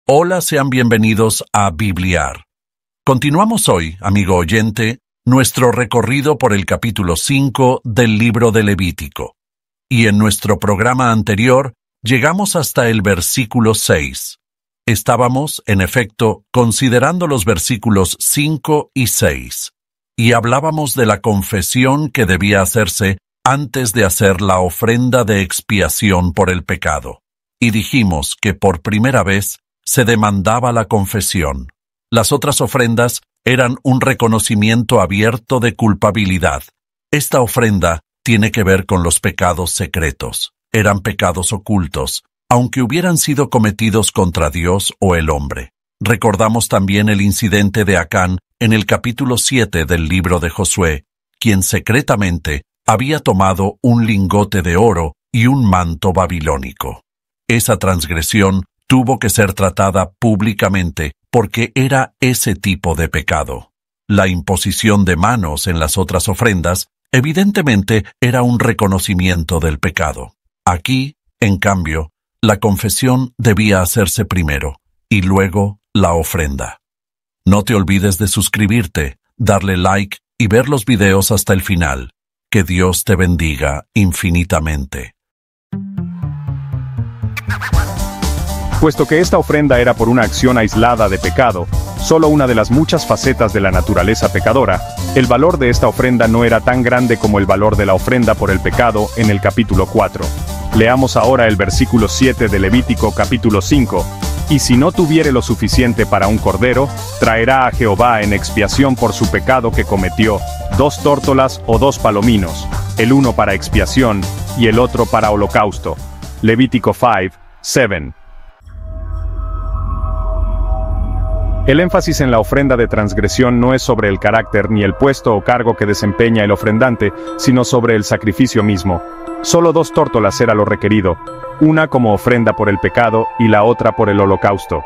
Hola, sean bienvenidos a Bibliar. Continuamos hoy, amigo oyente, nuestro recorrido por el capítulo 5 del libro de Levítico. Y en nuestro programa anterior llegamos hasta el versículo 6. Estábamos, en efecto, considerando los versículos 5 y 6, y hablábamos de la confesión que debía hacerse antes de hacer la ofrenda de expiación por el pecado. Y dijimos que por primera vez se demandaba la confesión. Las otras ofrendas eran un reconocimiento abierto de culpabilidad. Esta ofrenda tiene que ver con los pecados secretos. Eran pecados ocultos, aunque hubieran sido cometidos contra Dios o el hombre. Recordamos también el incidente de Acán en el capítulo 7 del libro de Josué, quien secretamente había tomado un lingote de oro y un manto babilónico. Esa transgresión tuvo que ser tratada públicamente porque era ese tipo de pecado. La imposición de manos en las otras ofrendas evidentemente era un reconocimiento del pecado. Aquí, en cambio, la confesión debía hacerse primero y luego la ofrenda. No te olvides de suscribirte, darle like y ver los videos hasta el final. Que Dios te bendiga infinitamente. Puesto que esta ofrenda era por una acción aislada de pecado, solo una de las muchas facetas de la naturaleza pecadora, el valor de esta ofrenda no era tan grande como el valor de la ofrenda por el pecado en el capítulo 4. Leamos ahora el versículo 7 de Levítico capítulo 5. Y si no tuviere lo suficiente para un cordero, traerá a Jehová en expiación por su pecado que cometió 2 tórtolas o 2 palominos, el uno para expiación y el otro para holocausto. Levítico 5:7. El énfasis en la ofrenda de transgresión no es sobre el carácter ni el puesto o cargo que desempeña el ofrendante, sino sobre el sacrificio mismo. Solo 2 tórtolas era lo requerido, una como ofrenda por el pecado y la otra por el holocausto.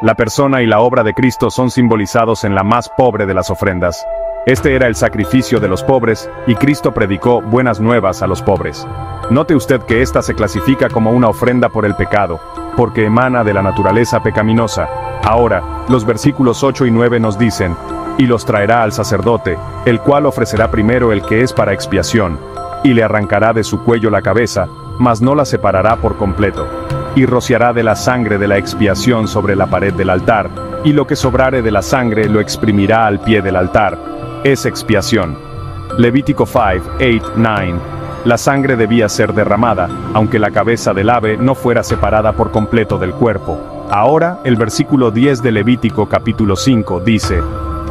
La persona y la obra de Cristo son simbolizados en la más pobre de las ofrendas. Este era el sacrificio de los pobres, y Cristo predicó buenas nuevas a los pobres. Note usted que esta se clasifica como una ofrenda por el pecado, porque emana de la naturaleza pecaminosa. Ahora, los versículos 8 y 9 nos dicen, y los traerá al sacerdote, el cual ofrecerá primero el que es para expiación, y le arrancará de su cuello la cabeza, mas no la separará por completo, y rociará de la sangre de la expiación sobre la pared del altar, y lo que sobrare de la sangre lo exprimirá al pie del altar. Es expiación. Levítico 5:8-9. La sangre debía ser derramada, aunque la cabeza del ave no fuera separada por completo del cuerpo. Ahora, el versículo 10 de Levítico capítulo 5 dice,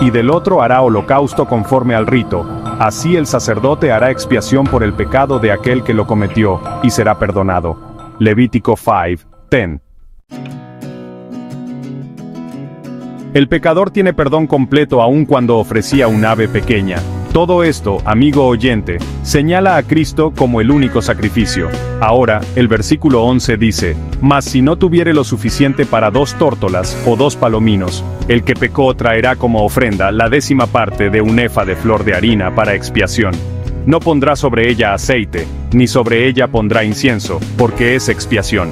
y del otro hará holocausto conforme al rito, así el sacerdote hará expiación por el pecado de aquel que lo cometió, y será perdonado. Levítico 5:10. El pecador tiene perdón completo aun cuando ofrecía un ave pequeña. Todo esto, amigo oyente, señala a Cristo como el único sacrificio. Ahora, el versículo 11 dice, mas si no tuviere lo suficiente para 2 tórtolas o 2 palominos, el que pecó traerá como ofrenda la 10ª parte de un efa de flor de harina para expiación. No pondrá sobre ella aceite, ni sobre ella pondrá incienso, porque es expiación.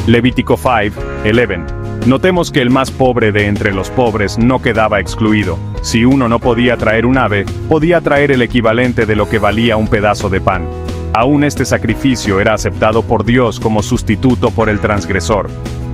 Levítico 5:11. Notemos que el más pobre de entre los pobres no quedaba excluido. Si uno no podía traer un ave, podía traer el equivalente de lo que valía un pedazo de pan. Aún este sacrificio era aceptado por Dios como sustituto por el transgresor.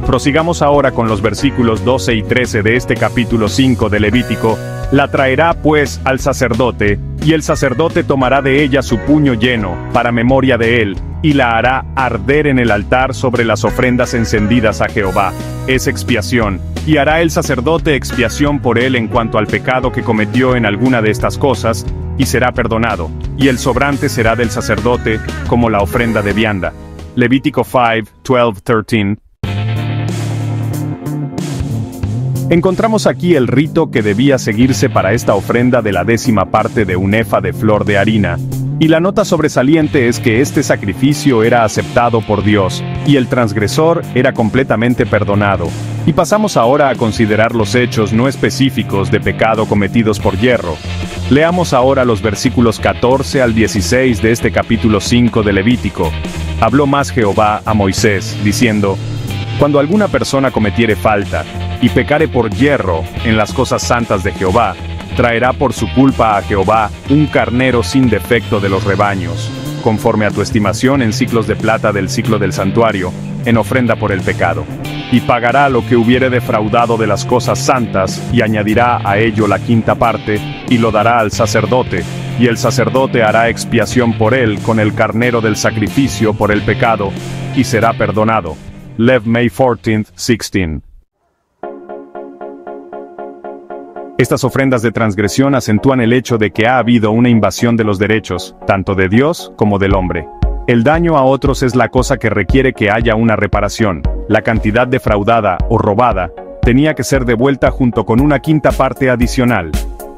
Prosigamos ahora con los versículos 12 y 13 de este capítulo 5 de Levítico. La traerá pues al sacerdote, y el sacerdote tomará de ella su puño lleno, para memoria de él, y la hará arder en el altar sobre las ofrendas encendidas a Jehová. Es expiación, y hará el sacerdote expiación por él en cuanto al pecado que cometió en alguna de estas cosas, y será perdonado, y el sobrante será del sacerdote, como la ofrenda de vianda. Levítico 5:12-13. Encontramos aquí el rito que debía seguirse para esta ofrenda de la 10ª parte de un efa de flor de harina, y la nota sobresaliente es que este sacrificio era aceptado por Dios, y el transgresor era completamente perdonado. Y pasamos ahora a considerar los hechos no específicos de pecado cometidos por yerro. Leamos ahora los versículos 14 al 16 de este capítulo 5 de Levítico. Habló más Jehová a Moisés, diciendo, Cuando alguna persona cometiere falta, y pecare por yerro en las cosas santas de Jehová, traerá por su culpa a Jehová un carnero sin defecto de los rebaños, conforme a tu estimación en siclos de plata del siclo del santuario, en ofrenda por el pecado. Y pagará lo que hubiere defraudado de las cosas santas, y añadirá a ello la quinta parte, y lo dará al sacerdote, y el sacerdote hará expiación por él con el carnero del sacrificio por el pecado, y será perdonado. Lev May 14, 16. Estas ofrendas de transgresión acentúan el hecho de que ha habido una invasión de los derechos, tanto de Dios como del hombre. El daño a otros es la cosa que requiere que haya una reparación. La cantidad defraudada o robada tenía que ser devuelta junto con una quinta parte adicional.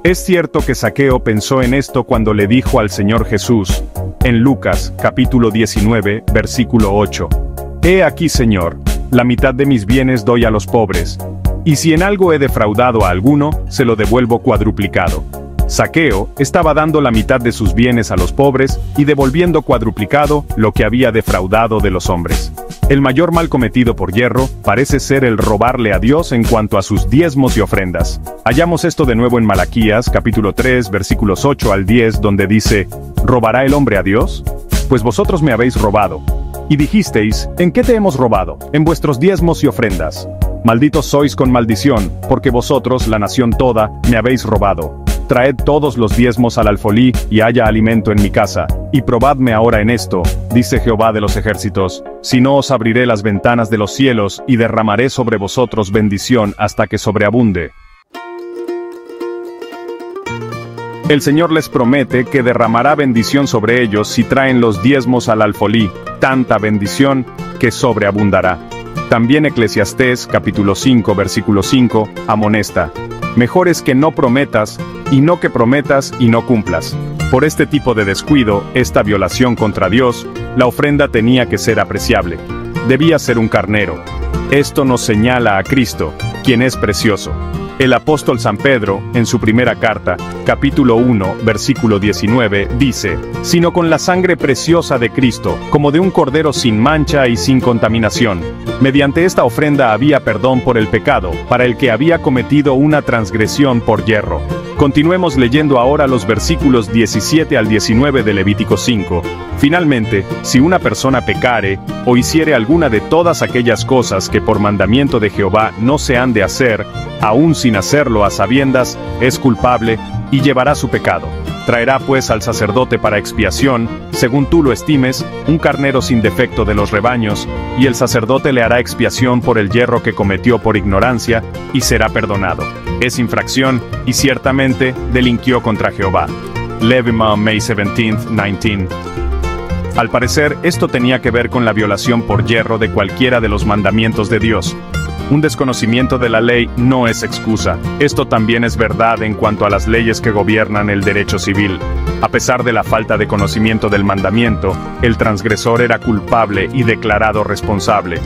Es cierto que Zaqueo pensó en esto cuando le dijo al Señor Jesús, en Lucas, capítulo 19, versículo 8. He aquí, Señor, la mitad de mis bienes doy a los pobres, y si en algo he defraudado a alguno, se lo devuelvo cuadruplicado. Zaqueo estaba dando la mitad de sus bienes a los pobres y devolviendo cuadruplicado lo que había defraudado de los hombres. El mayor mal cometido por yerro parece ser el robarle a Dios en cuanto a sus diezmos y ofrendas. Hallamos esto de nuevo en Malaquías, capítulo 3, versículos 8 al 10, donde dice, ¿robará el hombre a Dios? Pues vosotros me habéis robado. Y dijisteis, ¿en qué te hemos robado? En vuestros diezmos y ofrendas. Malditos sois con maldición, porque vosotros, la nación toda, me habéis robado. Traed todos los diezmos al alfolí, y haya alimento en mi casa, y probadme ahora en esto, dice Jehová de los ejércitos, si no os abriré las ventanas de los cielos, y derramaré sobre vosotros bendición hasta que sobreabunde. El Señor les promete que derramará bendición sobre ellos si traen los diezmos al alfolí, tanta bendición que sobreabundará. También Eclesiastés, capítulo 5, versículo 5, amonesta. Mejor es que no prometas, y no que prometas y no cumplas. Por este tipo de descuido, esta violación contra Dios, la ofrenda tenía que ser apreciable. Debía ser un carnero. Esto nos señala a Cristo, quien es precioso. El apóstol San Pedro, en su primera carta, capítulo 1, versículo 19, dice, sino con la sangre preciosa de Cristo, como de un cordero sin mancha y sin contaminación. Mediante esta ofrenda había perdón por el pecado, para el que había cometido una transgresión por yerro. Continuemos leyendo ahora los versículos 17 al 19 de Levítico 5. Finalmente, si una persona pecare, o hiciere alguna de todas aquellas cosas que por mandamiento de Jehová no se han de hacer, aun sin hacerlo a sabiendas, es culpable, y llevará su pecado. Traerá pues al sacerdote para expiación, según tú lo estimes, un carnero sin defecto de los rebaños, y el sacerdote le hará expiación por el yerro que cometió por ignorancia, y será perdonado. Es infracción, y ciertamente delinquió contra Jehová. Leviticus May 17, 19. Al parecer, esto tenía que ver con la violación por yerro de cualquiera de los mandamientos de Dios. Un desconocimiento de la ley no es excusa. Esto también es verdad en cuanto a las leyes que gobiernan el derecho civil. A pesar de la falta de conocimiento del mandamiento, el transgresor era culpable y declarado responsable.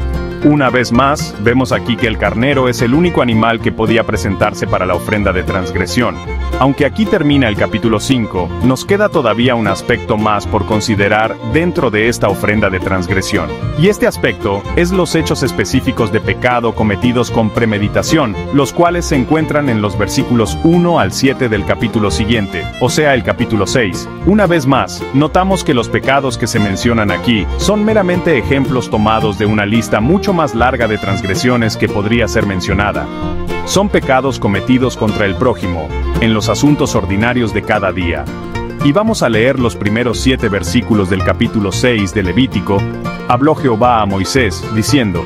Una vez más, vemos aquí que el carnero es el único animal que podía presentarse para la ofrenda de transgresión. Aunque aquí termina el capítulo 5, nos queda todavía un aspecto más por considerar dentro de esta ofrenda de transgresión. Y este aspecto es los hechos específicos de pecado cometidos con premeditación, los cuales se encuentran en los versículos 1 al 7 del capítulo siguiente, o sea el capítulo 6. Una vez más, notamos que los pecados que se mencionan aquí son meramente ejemplos tomados de una lista mucho más larga de transgresiones que podría ser mencionada. Son pecados cometidos contra el prójimo, en los asuntos ordinarios de cada día. Y vamos a leer los primeros 7 versículos del capítulo 6 de Levítico. Habló Jehová a Moisés, diciendo,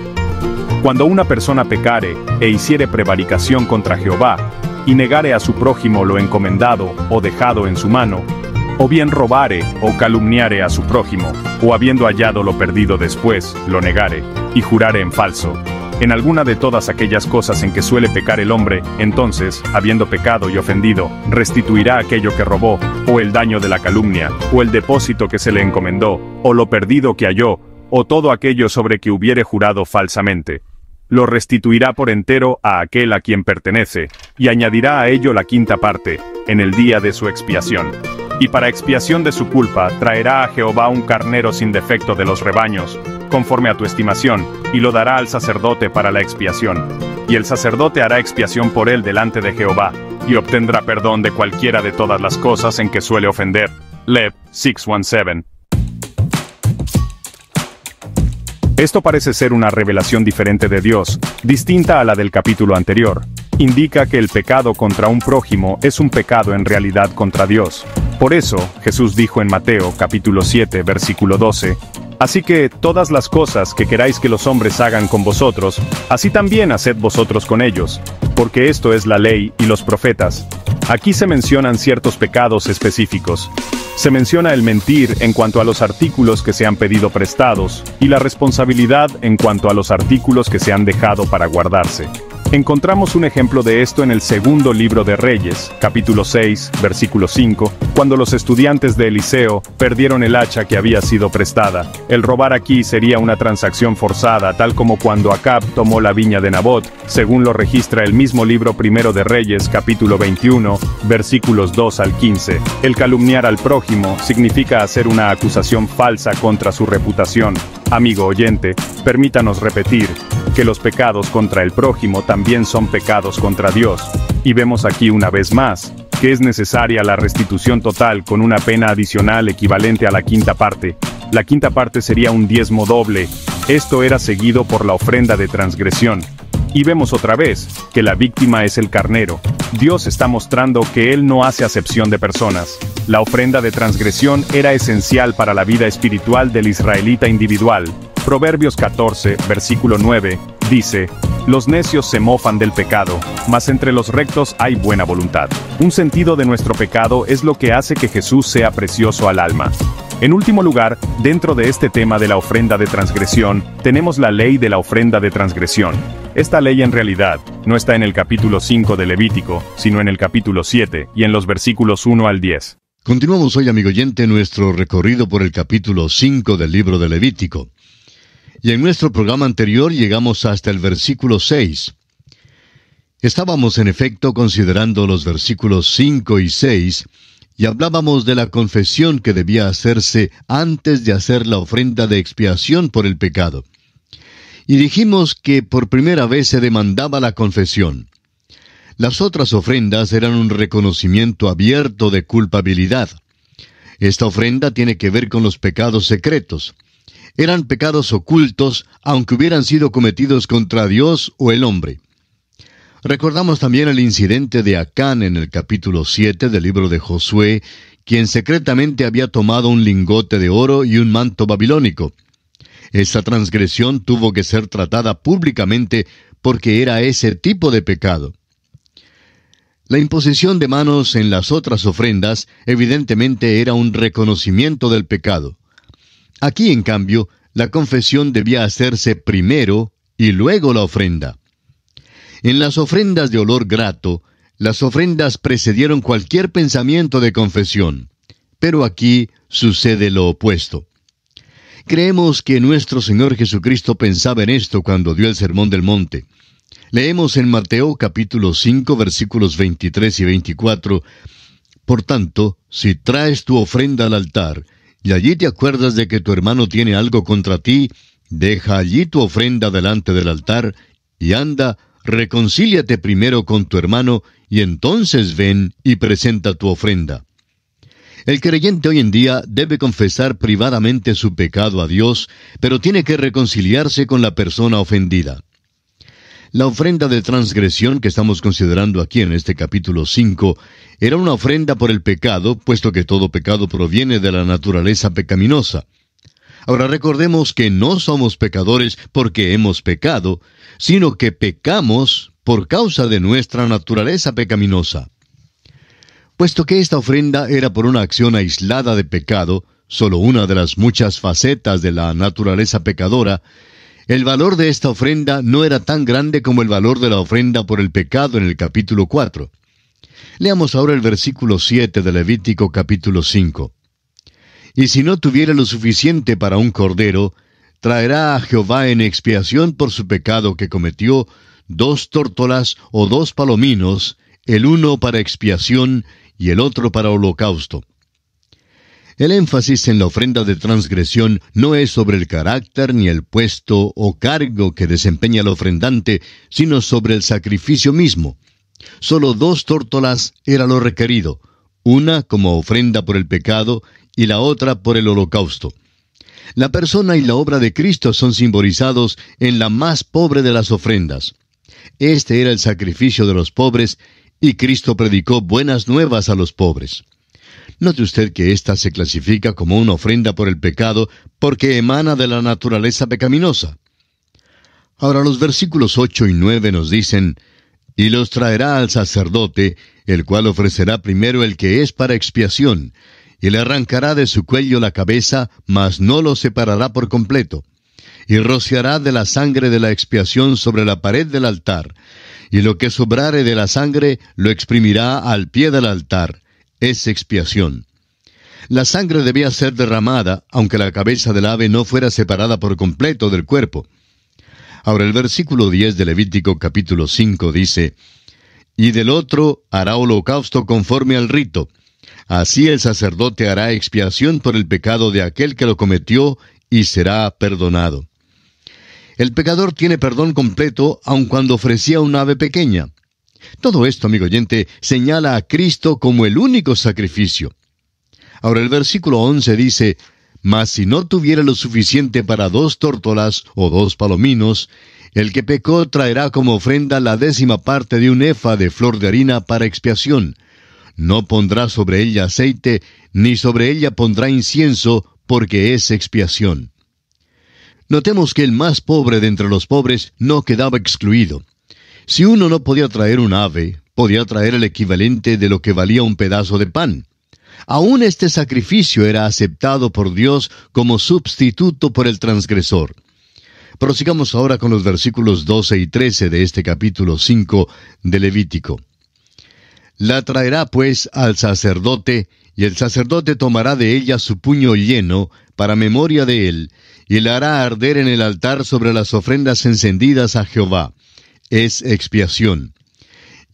cuando una persona pecare, e hiciere prevaricación contra Jehová, y negare a su prójimo lo encomendado, o dejado en su mano, o bien robare, o calumniare a su prójimo, o habiendo hallado lo perdido después, lo negare, y jurare en falso, en alguna de todas aquellas cosas en que suele pecar el hombre, entonces, habiendo pecado y ofendido, restituirá aquello que robó, o el daño de la calumnia, o el depósito que se le encomendó, o lo perdido que halló, o todo aquello sobre que hubiere jurado falsamente. Lo restituirá por entero a aquel a quien pertenece, y añadirá a ello la quinta parte, en el día de su expiación. Y para expiación de su culpa traerá a Jehová un carnero sin defecto de los rebaños, conforme a tu estimación, y lo dará al sacerdote para la expiación. Y el sacerdote hará expiación por él delante de Jehová, y obtendrá perdón de cualquiera de todas las cosas en que suele ofender. Lev 6:17. Esto parece ser una revelación diferente de Dios, distinta a la del capítulo anterior. Indica que el pecado contra un prójimo es un pecado en realidad contra Dios. Por eso, Jesús dijo en Mateo capítulo 7, versículo 12, «Así que todas las cosas que queráis que los hombres hagan con vosotros, así también haced vosotros con ellos, porque esto es la ley y los profetas». Aquí se mencionan ciertos pecados específicos. Se menciona el mentir en cuanto a los artículos que se han pedido prestados, y la responsabilidad en cuanto a los artículos que se han dejado para guardarse. Encontramos un ejemplo de esto en el segundo libro de Reyes, capítulo 6, versículo 5, cuando los estudiantes de Eliseo perdieron el hacha que había sido prestada. El robar aquí sería una transacción forzada, tal como cuando Acab tomó la viña de Nabot, según lo registra el mismo libro primero de Reyes, capítulo 21, versículos 2 al 15. El calumniar al prójimo significa hacer una acusación falsa contra su reputación. Amigo oyente, permítanos repetir que los pecados contra el prójimo también son pecados contra Dios. Y vemos aquí una vez más que es necesaria la restitución total con una pena adicional equivalente a la quinta parte. La quinta parte sería un diezmo doble. Esto era seguido por la ofrenda de transgresión. Y vemos otra vez que la víctima es el carnero. Dios está mostrando que Él no hace acepción de personas. La ofrenda de transgresión era esencial para la vida espiritual del israelita individual. Proverbios 14, versículo 9, dice, «Los necios se mofan del pecado, mas entre los rectos hay buena voluntad». Un sentido de nuestro pecado es lo que hace que Jesús sea precioso al alma. En último lugar, dentro de este tema de la ofrenda de transgresión, tenemos la ley de la ofrenda de transgresión. Esta ley en realidad no está en el capítulo 5 de Levítico, sino en el capítulo 7 y en los versículos 1 al 10. Continuamos hoy, amigo oyente, nuestro recorrido por el capítulo 5 del libro de Levítico. Y en nuestro programa anterior llegamos hasta el versículo 6. Estábamos en efecto considerando los versículos 5 y 6, y hablábamos de la confesión que debía hacerse antes de hacer la ofrenda de expiación por el pecado. Y dijimos que por primera vez se demandaba la confesión. Las otras ofrendas eran un reconocimiento abierto de culpabilidad. Esta ofrenda tiene que ver con los pecados secretos. Eran pecados ocultos, aunque hubieran sido cometidos contra Dios o el hombre. Recordamos también el incidente de Acán en el capítulo 7 del libro de Josué, quien secretamente había tomado un lingote de oro y un manto babilónico. Esta transgresión tuvo que ser tratada públicamente porque era ese tipo de pecado. La imposición de manos en las otras ofrendas evidentemente era un reconocimiento del pecado. Aquí, en cambio, la confesión debía hacerse primero y luego la ofrenda. En las ofrendas de olor grato, las ofrendas precedieron cualquier pensamiento de confesión. Pero aquí sucede lo opuesto. Creemos que nuestro Señor Jesucristo pensaba en esto cuando dio el Sermón del Monte. Leemos en Mateo capítulo 5 versículos 23 y 24, «Por tanto, si traes tu ofrenda al altar, y allí te acuerdas de que tu hermano tiene algo contra ti, deja allí tu ofrenda delante del altar, y anda, reconcíliate primero con tu hermano, y entonces ven y presenta tu ofrenda». El creyente hoy en día debe confesar privadamente su pecado a Dios, pero tiene que reconciliarse con la persona ofendida. La ofrenda de transgresión que estamos considerando aquí en este capítulo 5 era una ofrenda por el pecado, puesto que todo pecado proviene de la naturaleza pecaminosa. Ahora recordemos que no somos pecadores porque hemos pecado, sino que pecamos por causa de nuestra naturaleza pecaminosa. Puesto que esta ofrenda era por una acción aislada de pecado, solo una de las muchas facetas de la naturaleza pecadora, el valor de esta ofrenda no era tan grande como el valor de la ofrenda por el pecado en el capítulo 4. Leamos ahora el versículo 7 de Levítico capítulo 5. «Y si no tuviera lo suficiente para un cordero, traerá a Jehová en expiación por su pecado que cometió 2 tórtolas o 2 palominos, el uno para expiación y el otro para holocausto». El énfasis en la ofrenda de transgresión no es sobre el carácter ni el puesto o cargo que desempeña el ofrendante, sino sobre el sacrificio mismo. Solo 2 tórtolas era lo requerido, una como ofrenda por el pecado y la otra por el holocausto. La persona y la obra de Cristo son simbolizados en la más pobre de las ofrendas. Este era el sacrificio de los pobres, y Cristo predicó buenas nuevas a los pobres. Note usted que ésta se clasifica como una ofrenda por el pecado porque emana de la naturaleza pecaminosa. Ahora los versículos 8 y 9 nos dicen: «Y los traerá al sacerdote, el cual ofrecerá primero el que es para expiación, y le arrancará de su cuello la cabeza, mas no lo separará por completo. Y rociará de la sangre de la expiación sobre la pared del altar, y lo que sobrare de la sangre lo exprimirá al pie del altar. Es expiación». La sangre debía ser derramada, aunque la cabeza del ave no fuera separada por completo del cuerpo. Ahora el versículo 10 de Levítico capítulo 5 dice: «Y del otro hará holocausto conforme al rito. Así el sacerdote hará expiación por el pecado de aquel que lo cometió, y será perdonado». El pecador tiene perdón completo aun cuando ofrecía un ave pequeña. Todo esto, amigo oyente, señala a Cristo como el único sacrificio. Ahora el versículo 11 dice: «Mas si no tuviera lo suficiente para 2 tórtolas o 2 palominos, el que pecó traerá como ofrenda la 10ª parte de un efa de flor de harina para expiación. No pondrá sobre ella aceite, ni sobre ella pondrá incienso, porque es expiación». Notemos que el más pobre de entre los pobres no quedaba excluido. Si uno no podía traer un ave, podía traer el equivalente de lo que valía un pedazo de pan. Aún este sacrificio era aceptado por Dios como sustituto por el transgresor. Prosigamos ahora con los versículos 12 y 13 de este capítulo 5 de Levítico. «La traerá pues al sacerdote, y el sacerdote tomará de ella su puño lleno, para memoria de él, y la hará arder en el altar sobre las ofrendas encendidas a Jehová. Es expiación.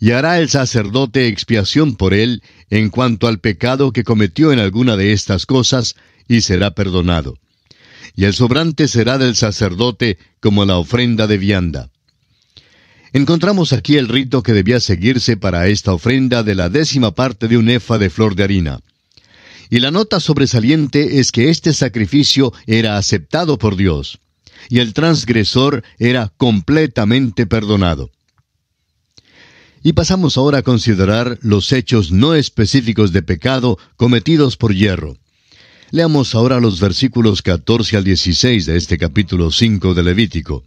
Y hará el sacerdote expiación por él en cuanto al pecado que cometió en alguna de estas cosas, y será perdonado. Y el sobrante será del sacerdote como la ofrenda de vianda». Encontramos aquí el rito que debía seguirse para esta ofrenda de la 10ª parte de un efa de flor de harina. Y la nota sobresaliente es que este sacrificio era aceptado por Dios, y el transgresor era completamente perdonado. Y pasamos ahora a considerar los hechos no específicos de pecado cometidos por yerro. Leamos ahora los versículos 14 al 16 de este capítulo 5 de Levítico.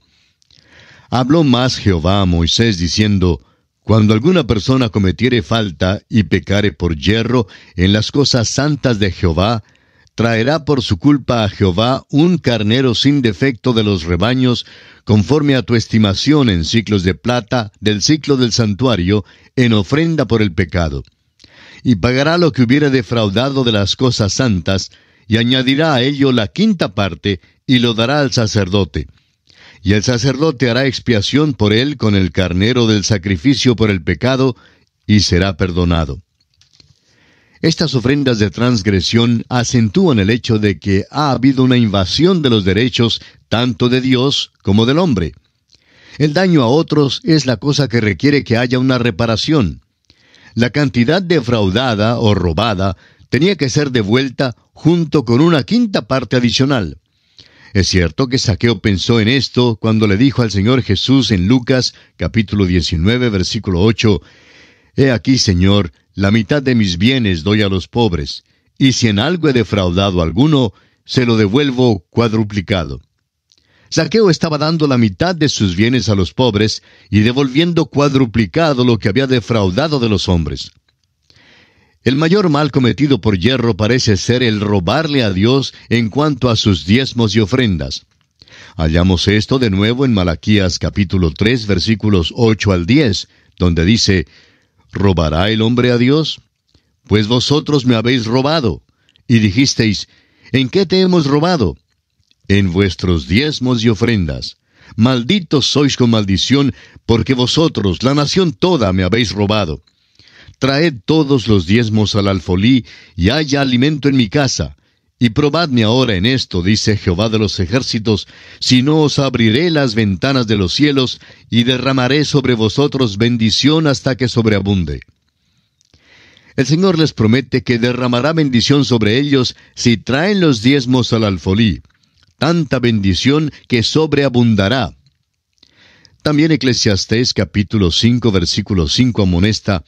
«Habló más Jehová a Moisés diciendo: Cuando alguna persona cometiere falta y pecare por yerro en las cosas santas de Jehová, traerá por su culpa a Jehová un carnero sin defecto de los rebaños, conforme a tu estimación en siclos de plata del siclo del santuario, en ofrenda por el pecado. Y pagará lo que hubiere defraudado de las cosas santas, y añadirá a ello la 5ª parte, y lo dará al sacerdote. Y el sacerdote hará expiación por él con el carnero del sacrificio por el pecado, y será perdonado». Estas ofrendas de transgresión acentúan el hecho de que ha habido una invasión de los derechos tanto de Dios como del hombre. El daño a otros es la cosa que requiere que haya una reparación. La cantidad defraudada o robada tenía que ser devuelta junto con una 5ª parte adicional. Es cierto que Zaqueo pensó en esto cuando le dijo al Señor Jesús en Lucas, capítulo 19, versículo 8, «He aquí, Señor, la mitad de mis bienes doy a los pobres, y si en algo he defraudado a alguno, se lo devuelvo cuadruplicado». Zaqueo estaba dando la mitad de sus bienes a los pobres y devolviendo cuadruplicado lo que había defraudado de los hombres. El mayor mal cometido por yerro parece ser el robarle a Dios en cuanto a sus diezmos y ofrendas. Hallamos esto de nuevo en Malaquías capítulo 3 versículos 8 al 10, donde dice: «¿Robará el hombre a Dios? Pues vosotros me habéis robado. Y dijisteis: ¿en qué te hemos robado? En vuestros diezmos y ofrendas. Malditos sois con maldición, porque vosotros, la nación toda, me habéis robado. Traed todos los diezmos al alfolí, y haya alimento en mi casa, Y probadme ahora en esto, dice Jehová de los ejércitos, si no os abriré las ventanas de los cielos, y derramaré sobre vosotros bendición hasta que sobreabunde. El Señor les promete que derramará bendición sobre ellos si traen los diezmos al alfolí, tanta bendición que sobreabundará. También Eclesiastés capítulo 5 versículo 5 amonesta,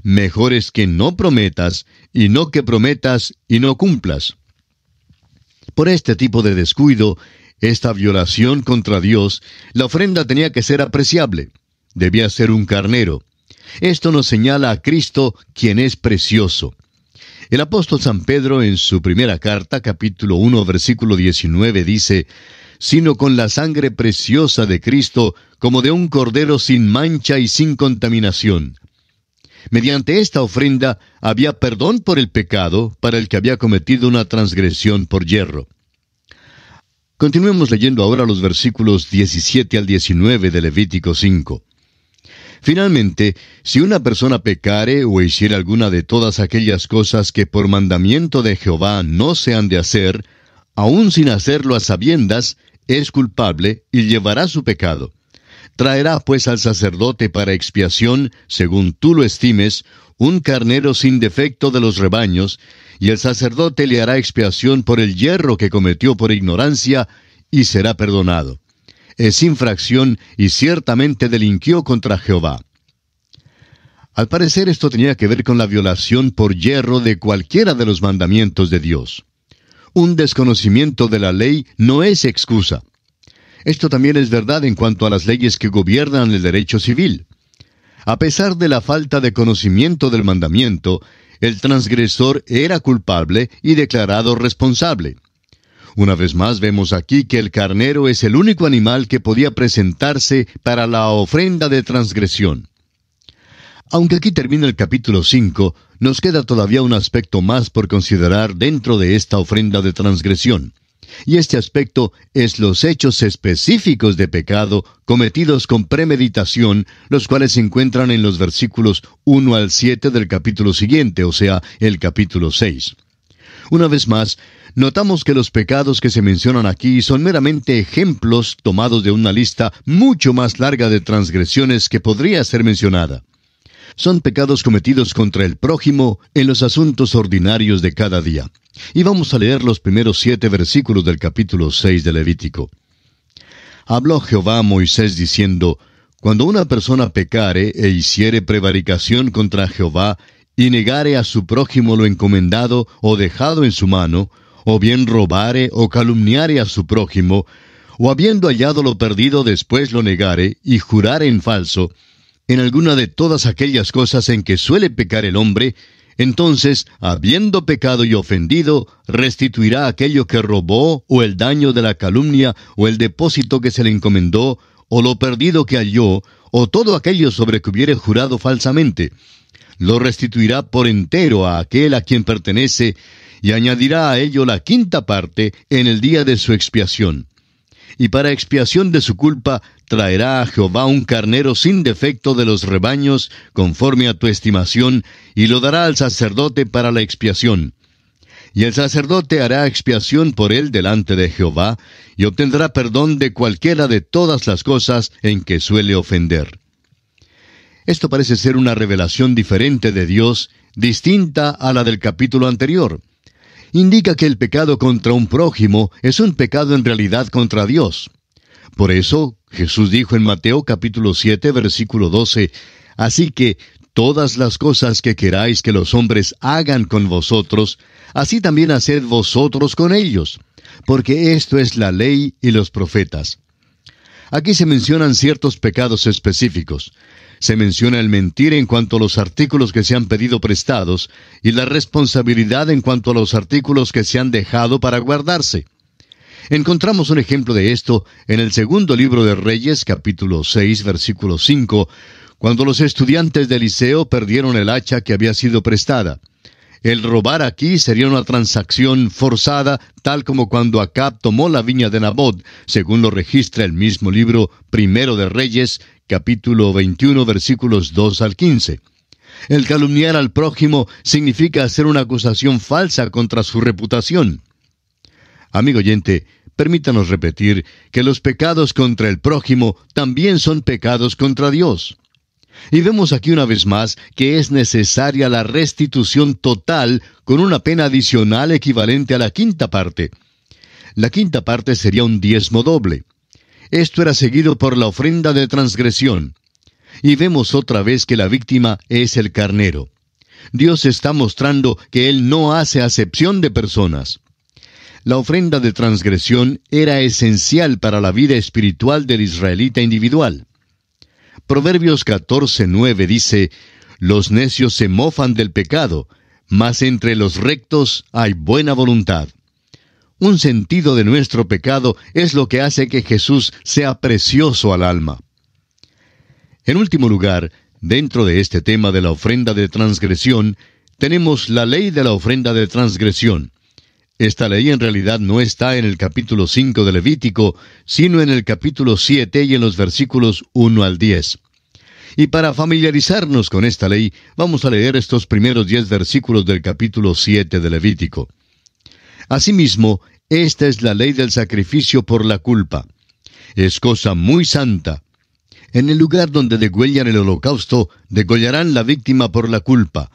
mejor es que no prometas, y no que prometas y no cumplas. Por este tipo de descuido, esta violación contra Dios, la ofrenda tenía que ser apreciable. Debía ser un carnero. Esto nos señala a Cristo, quien es precioso. El apóstol San Pedro, en su primera carta, capítulo 1, versículo 19, dice, sino con la sangre preciosa de Cristo, como de un cordero sin mancha y sin contaminación. Mediante esta ofrenda había perdón por el pecado para el que había cometido una transgresión por yerro. Continuemos leyendo ahora los versículos 17 al 19 de Levítico 5. Finalmente, si una persona pecare o hiciere alguna de todas aquellas cosas que por mandamiento de Jehová no se han de hacer, aun sin hacerlo a sabiendas, es culpable y llevará su pecado. Traerá pues al sacerdote para expiación, según tú lo estimes, un carnero sin defecto de los rebaños, y el sacerdote le hará expiación por el yerro que cometió por ignorancia, y será perdonado. Es infracción y ciertamente delinquió contra Jehová. Al parecer esto tenía que ver con la violación por yerro de cualquiera de los mandamientos de Dios. Un desconocimiento de la ley no es excusa. Esto también es verdad en cuanto a las leyes que gobiernan el derecho civil. A pesar de la falta de conocimiento del mandamiento, el transgresor era culpable y declarado responsable. Una vez más vemos aquí que el carnero es el único animal que podía presentarse para la ofrenda de transgresión. Aunque aquí termina el capítulo 5, nos queda todavía un aspecto más por considerar dentro de esta ofrenda de transgresión. Y este aspecto es los hechos específicos de pecado cometidos con premeditación, los cuales se encuentran en los versículos 1 al 7 del capítulo siguiente, o sea, el capítulo 6. Una vez más, notamos que los pecados que se mencionan aquí son meramente ejemplos tomados de una lista mucho más larga de transgresiones que podría ser mencionada. Son pecados cometidos contra el prójimo en los asuntos ordinarios de cada día. Y vamos a leer los primeros 7 versículos del capítulo 6 de Levítico. Habló Jehová a Moisés diciendo, cuando una persona pecare e hiciere prevaricación contra Jehová, y negare a su prójimo lo encomendado o dejado en su mano, o bien robare o calumniare a su prójimo, o habiendo hallado lo perdido después lo negare, y jurare en falso, en alguna de todas aquellas cosas en que suele pecar el hombre, entonces, habiendo pecado y ofendido, restituirá aquello que robó, o el daño de la calumnia, o el depósito que se le encomendó, o lo perdido que halló, o todo aquello sobre que hubiere jurado falsamente. Lo restituirá por entero a aquel a quien pertenece, y añadirá a ello la quinta parte en el día de su expiación. Y para expiación de su culpa traerá a Jehová un carnero sin defecto de los rebaños, conforme a tu estimación, y lo dará al sacerdote para la expiación. Y el sacerdote hará expiación por él delante de Jehová, y obtendrá perdón de cualquiera de todas las cosas en que suele ofender. Esto parece ser una revelación diferente de Dios, distinta a la del capítulo anterior. Indica que el pecado contra un prójimo es un pecado en realidad contra Dios. Por eso, Jesús dijo en Mateo capítulo 7, versículo 12, así que todas las cosas que queráis que los hombres hagan con vosotros, así también haced vosotros con ellos, porque esto es la ley y los profetas. Aquí se mencionan ciertos pecados específicos. Se menciona el mentir en cuanto a los artículos que se han pedido prestados y la responsabilidad en cuanto a los artículos que se han dejado para guardarse. Encontramos un ejemplo de esto en el segundo libro de Reyes, capítulo 6, versículo 5, cuando los estudiantes de Eliseo perdieron el hacha que había sido prestada. El robar aquí sería una transacción forzada, tal como cuando Acab tomó la viña de Nabot, según lo registra el mismo libro Primero de Reyes, capítulo 21, versículos 2 al 15. El calumniar al prójimo significa hacer una acusación falsa contra su reputación. Amigo oyente, permítanos repetir que los pecados contra el prójimo también son pecados contra Dios. Y vemos aquí una vez más que es necesaria la restitución total con una pena adicional equivalente a la quinta parte. La quinta parte sería un diezmo doble. Esto era seguido por la ofrenda de transgresión. Y vemos otra vez que la víctima es el carnero. Dios está mostrando que Él no hace acepción de personas. La ofrenda de transgresión era esencial para la vida espiritual del israelita individual. Proverbios 14:9 dice, «Los necios se mofan del pecado, mas entre los rectos hay buena voluntad». Un sentido de nuestro pecado es lo que hace que Jesús sea precioso al alma. En último lugar, dentro de este tema de la ofrenda de transgresión, tenemos la ley de la ofrenda de transgresión. Esta ley en realidad no está en el capítulo 5 de Levítico, sino en el capítulo 7 y en los versículos 1 al 10. Y para familiarizarnos con esta ley, vamos a leer estos primeros 10 versículos del capítulo 7 de Levítico. Asimismo, esta es la ley del sacrificio por la culpa. Es cosa muy santa. En el lugar donde degüellan el holocausto, degollarán la víctima por la culpa,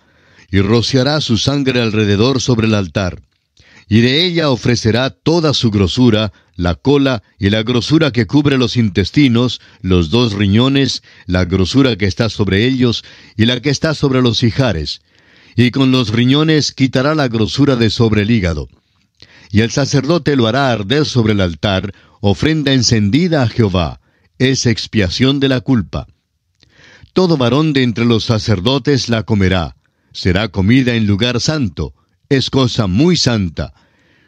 y rociará su sangre alrededor sobre el altar. Y de ella ofrecerá toda su grosura, la cola y la grosura que cubre los intestinos, los 2 riñones, la grosura que está sobre ellos y la que está sobre los ijares. Y con los riñones quitará la grosura de sobre el hígado. Y el sacerdote lo hará arder sobre el altar, ofrenda encendida a Jehová. Es expiación de la culpa. Todo varón de entre los sacerdotes la comerá. Será comida en lugar santo. Es cosa muy santa.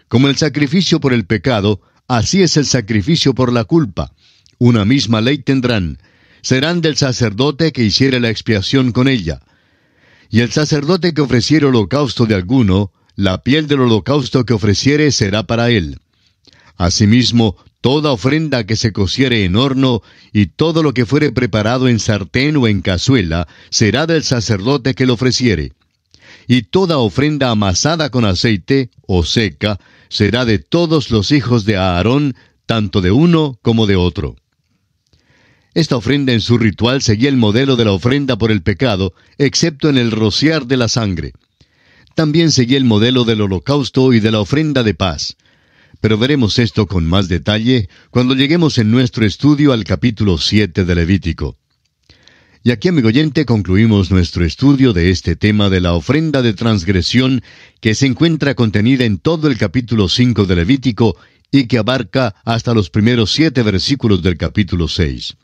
Como el sacrificio por el pecado, así es el sacrificio por la culpa. Una misma ley tendrán. Serán del sacerdote que hiciere la expiación con ella. Y el sacerdote que ofreciere holocausto de alguno, la piel del holocausto que ofreciere será para él. Asimismo, toda ofrenda que se cociere en horno, y todo lo que fuere preparado en sartén o en cazuela, será del sacerdote que lo ofreciere. Y toda ofrenda amasada con aceite, o seca, será de todos los hijos de Aarón, tanto de uno como de otro. Esta ofrenda en su ritual seguía el modelo de la ofrenda por el pecado, excepto en el rociar de la sangre. También seguía el modelo del holocausto y de la ofrenda de paz. Pero veremos esto con más detalle cuando lleguemos en nuestro estudio al capítulo 7 de Levítico. Y aquí, amigo oyente, concluimos nuestro estudio de este tema de la ofrenda de transgresión que se encuentra contenida en todo el capítulo 5 de Levítico y que abarca hasta los primeros 7 versículos del capítulo 6.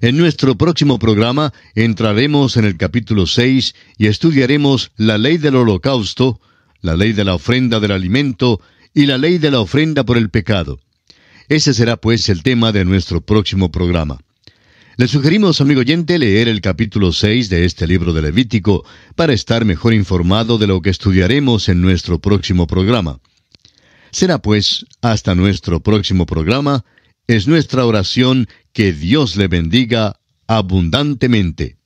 En nuestro próximo programa entraremos en el capítulo 6 y estudiaremos la ley del holocausto, la ley de la ofrenda del alimento y la ley de la ofrenda por el pecado. Ese será pues el tema de nuestro próximo programa. Le sugerimos, amigo oyente, leer el capítulo 6 de este libro de Levítico para estar mejor informado de lo que estudiaremos en nuestro próximo programa. Será pues hasta nuestro próximo programa. Es nuestra oración que Dios le bendiga abundantemente.